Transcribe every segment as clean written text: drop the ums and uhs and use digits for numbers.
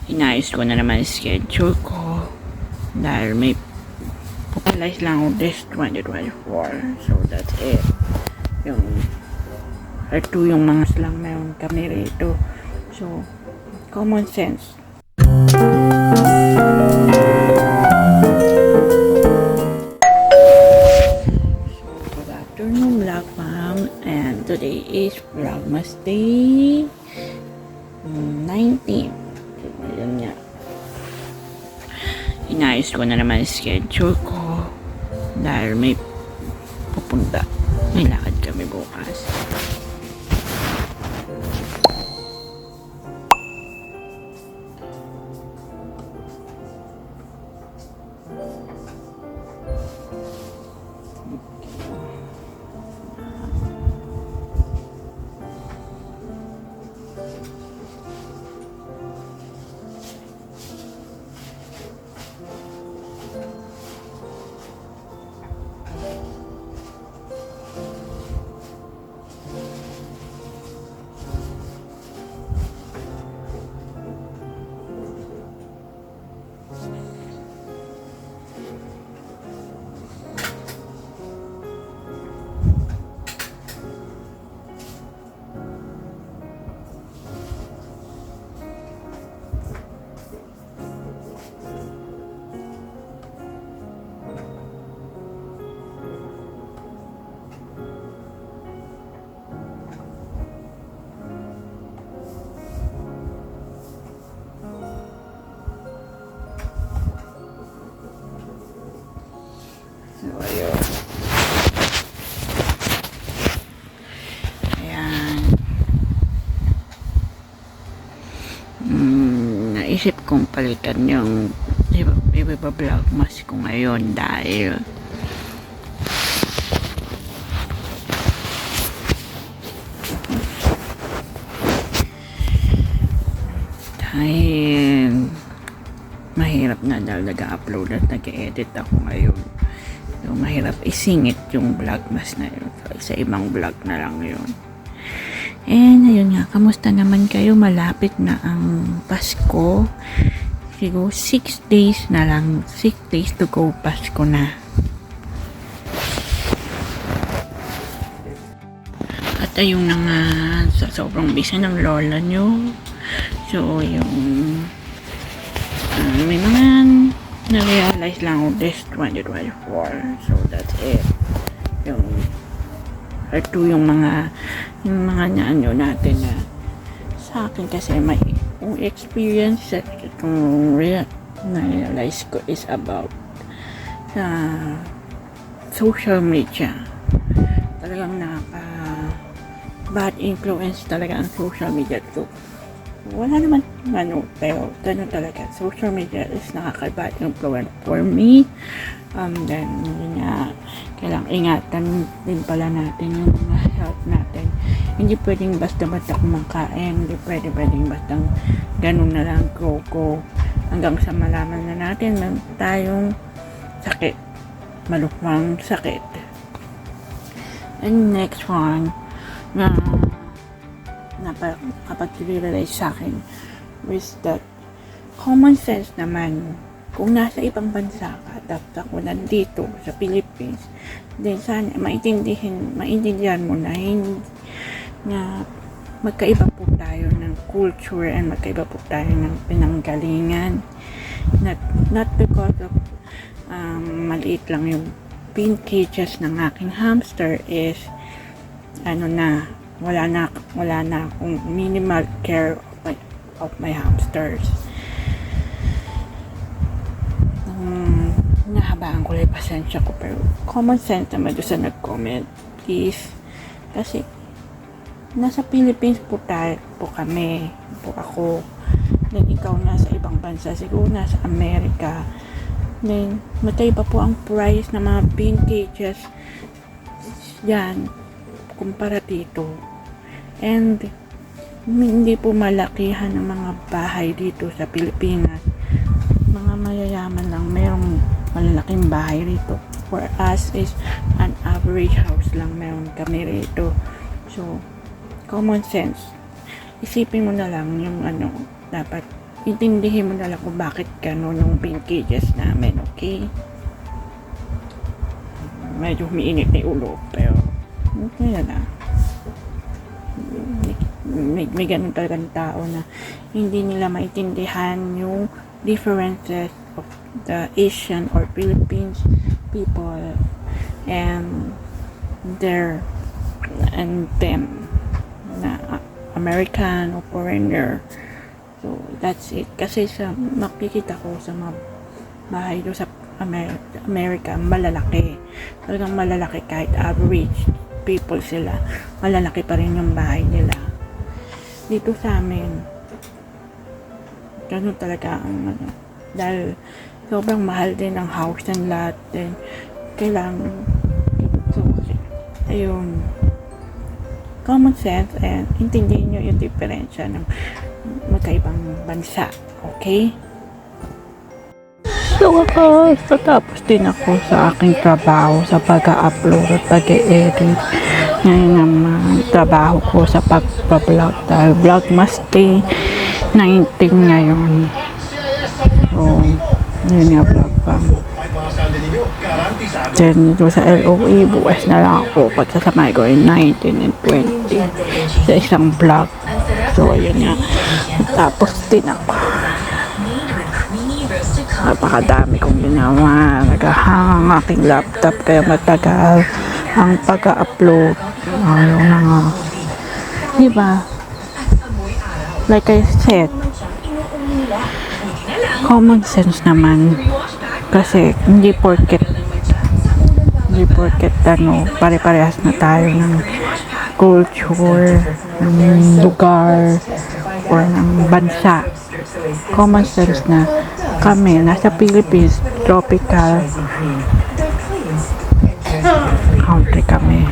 inayos ko na naman schedule ko dahil may pupalize lang ako this 2024. So that's it. Yung R2 yung mga slang meron kami rito. So common sense. Good afternoon, Vlog Mom, and today is Vlogmas Day 19. So, ayun nga. Inayos ko na naman schedule ko dahil may pupunta. May lakad kami bukas. So, ayun. Ayan. Naisip kong palitan yung Vlogmas ko ngayon dahil mahirap na dahil nag-upload at nag-edit ako ngayon. So, mahirap isingit yung vlogmas na yun. So, sa ibang vlog na lang yun. And, ayun nga, kamusta naman kayo? Malapit na ang Pasko. Siguro, 6 days na lang. 6 days to go, Pasko na. At ayun na nga, sa sobrang busy ng lola nyo. So, yung may mga na-realize lang ako this 2024. So that's it. Yung R2 yung mga naano natin na sa akin kasi may experience at itong na-realize ko is about social media. Talagang bad influence talaga ang social media to. Wala naman pero ganun talaga. Social media is nakaka-bad influence for me. Then, yun nga, kailangang ingatan din pala natin yung mga health natin. Hindi pwedeng basta-basta kumakain. Hindi pwedeng basta ganun na lang go. Hanggang sa malaman na natin na tayong sakit. Malupang sakit. And next one, kapag realize sa akin is that common sense naman kung nasa ibang bansa ka tapos ako nandito sa Philippines, then sana maintindihan mo na magkaiba po tayo ng culture and magkaiba po tayo ng pinanggalingan, not because of maliit lang yung pin cages ng aking hamster is wala na akong minimal care of my hamsters. Nahabaan ko lang pasensya ko, pero common sense naman doon sa nag-comment, please. Kasi nasa Philippines po kami, po ako. Then ikaw nasa ibang bansa, siguro nasa Amerika. Then magkaiba po ang price ng mga pin cages yan kumpara dito. And hindi po malakihan ng mga bahay dito sa Pilipinas. Mga mayayaman lang merong malalaking bahay rito. For us is an average house lang meron kami rito. So, common sense. Isipin mo na lang yung dapat intindihin mo na lang kung bakit gano'n yung pinkages namin, okay? Medyo humiinit na yung ulo, pero okay na lang. May ganun talagang tao na hindi nila maintindihan yung differences of the Asian or Philippines people and them na American o foreigner. So that's it. Kasi sa makikita ko sa mga bahay doon sa America, malalaki. Talagang malalaki kahit average people sila. Malalaki pa rin yung bahay nila. Dito sa amin, ganun talaga ang dahil sobrang mahal din ang house and lot, then kailangan so ayun, common sense and intindihin nyo yung diferensya ng magkaibang bansa, okay? So guys, patapos din ako sa aking trabaho sa pag-upload at pag-edit. Ngayon naman, trabaho ko sa pag-vlog dahil Vlogmas Day 19 ngayon. So, yun nga vlog pa. Then, dito sa LOE, bukas na lang ako pagsasamay ko yung 19 and 20 sa isang vlog. So, ayun nga. Tapos din ako. Napakadami kong ginawa. Nagahang ang aking laptop kaya matagal ang pag-upload. Ayaw na nga. Diba? Like I said, common sense naman. Kasi hindi porket pare-parehas na tayo ng culture, ng lugar, or ng bansa. Common sense na kami, nasa Philippines, tropical country kami.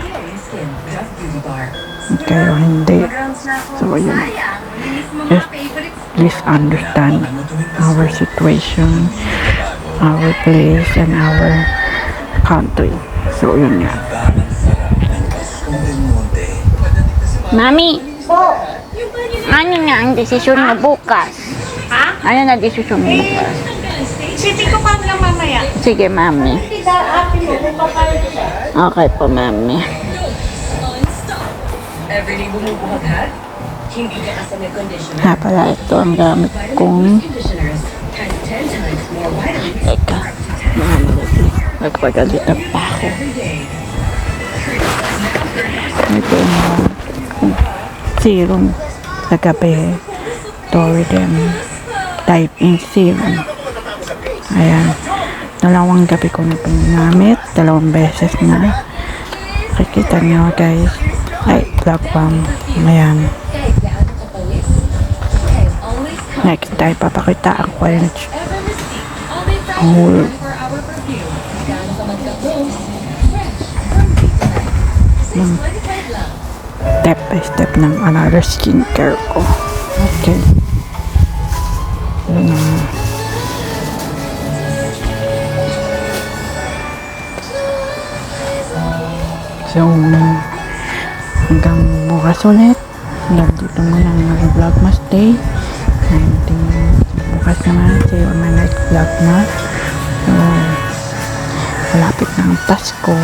Kayo hindi. So, yun. Just please understand our situation, our place, and our country. So, yun nga. Mami! Ano na ang desisyon mo bukas? Ha? Ano na desisyon mo bukas? Isipin ko pa lang mamaya. Sige, Mami. Okay po, Mami. Everyday bumubuhat, hindi ka kasama conditioner. Ha, pala ito ang gamit kong Conditioners has 10 times more vitamins eka, magpagalita pa ako. every day. Ito ang serum sa gabi. Toridem Type in serum. Ayan. 2 gabi ko na pinagamit. 2 beses na. Nakikita nyo guys. Ay, black bomb. Ayan. Next time, papakita ko yung whole step by step ng another skincare ko. Okay. So, hanggang bukas ulit. Dito muna ang Vlogmas Day. Bukas naman, see you on my next Vlogmas. So, malapit na ang Pasko.